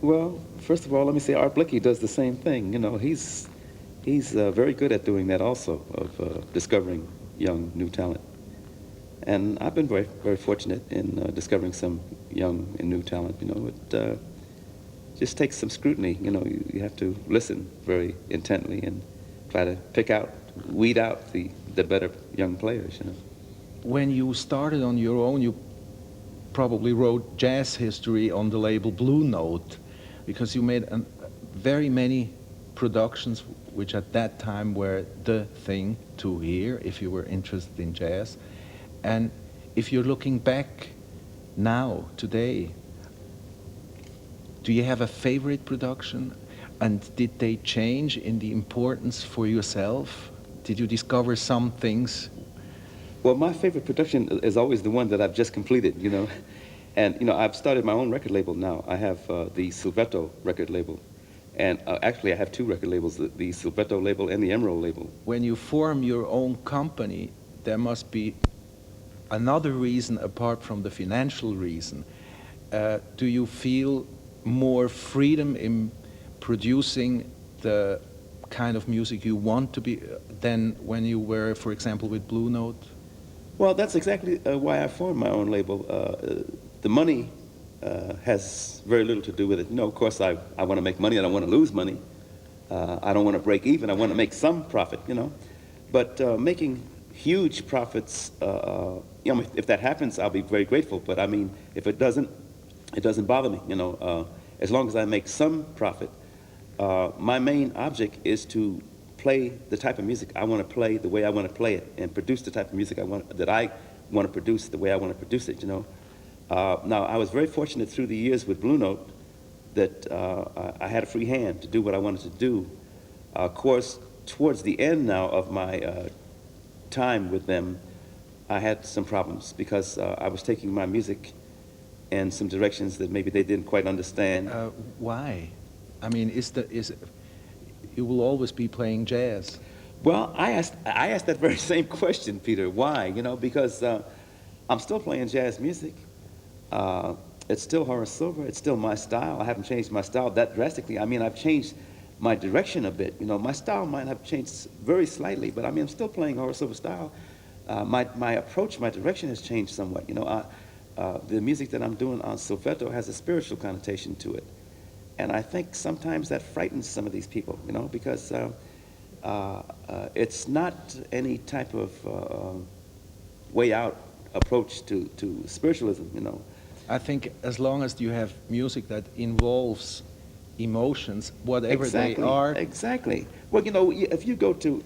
Well, first of all, let me say Art Blakey does the same thing. You know, he's very good at doing that also, of discovering young, new talent. And I've been very fortunate in discovering some young and new talent. You know, it just takes some scrutiny. You know, you have to listen very intently and try to pick out, weed out the better young players. You know. When you started on your own, you probably wrote jazz history on the label Blue Note because you made very many productions which at that time were the thing to hear if you were interested in jazz. And if you're looking back now, today, do you have a favorite production? And did they change in the importance for yourself? Did you discover some things? Well, my favorite production is always the one that I've just completed, you know. And, you know, I've started my own record label now. I have the Silvetto record label. And actually, I have two record labels, the Silvetto label and the Emerald label. When you form your own company, there must be another reason apart from the financial reason. Do you feel more freedom in producing the kind of music you want to be than when you were, for example, with Blue Note? Well, that's exactly why I formed my own label. The money has very little to do with it. You know, of course, I want to make money. I don't want to lose money. I don't want to break even. I want to make some profit, you know. But making huge profits, you know, if that happens, I'll be very grateful. But I mean, if it doesn't bother me, you know. As long as I make some profit, my main object is to play the type of music I want to play the way I want to play it, and produce the type of music I want to produce the way I want to produce it. You know. Now, I was very fortunate through the years with Blue Note that I had a free hand to do what I wanted to do. Of course, towards the end now of my time with them, I had some problems because I was taking my music in some directions that maybe they didn't quite understand. Why? I mean, you will always be playing jazz. Well, I asked that very same question, Peter. Why? You know, because I'm still playing jazz music. It's still Horace Silver. It's still my style. I haven't changed my style that drastically. I mean, I've changed my direction a bit. You know, my style might have changed very slightly, but I mean, I'm still playing Horace Silver style. My approach, my direction has changed somewhat. You know, the music that I'm doing on Silvetto has a spiritual connotation to it. And I think sometimes that frightens some of these people, you know, because it's not any type of way out approach to spiritualism, you know. I think as long as you have music that involves emotions, whatever they are. Exactly. Well, you know, if you go to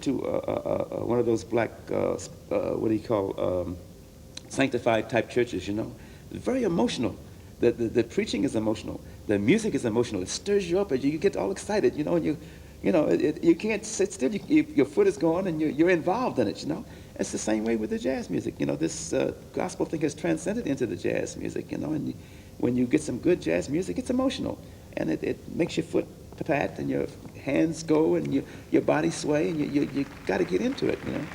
one of those black, what do you call, sanctified type churches, you know, very emotional. The preaching is emotional. The music is emotional. It stirs you up, and you get all excited, you know, and you can't sit still. Your foot is going, and you're involved in it, you know. It's the same way with the jazz music. You know, this gospel thing has transcended into the jazz music, you know, and when you get some good jazz music, it's emotional, and it makes your foot pat, and your hands go, and your body sway, and you got to get into it, you know.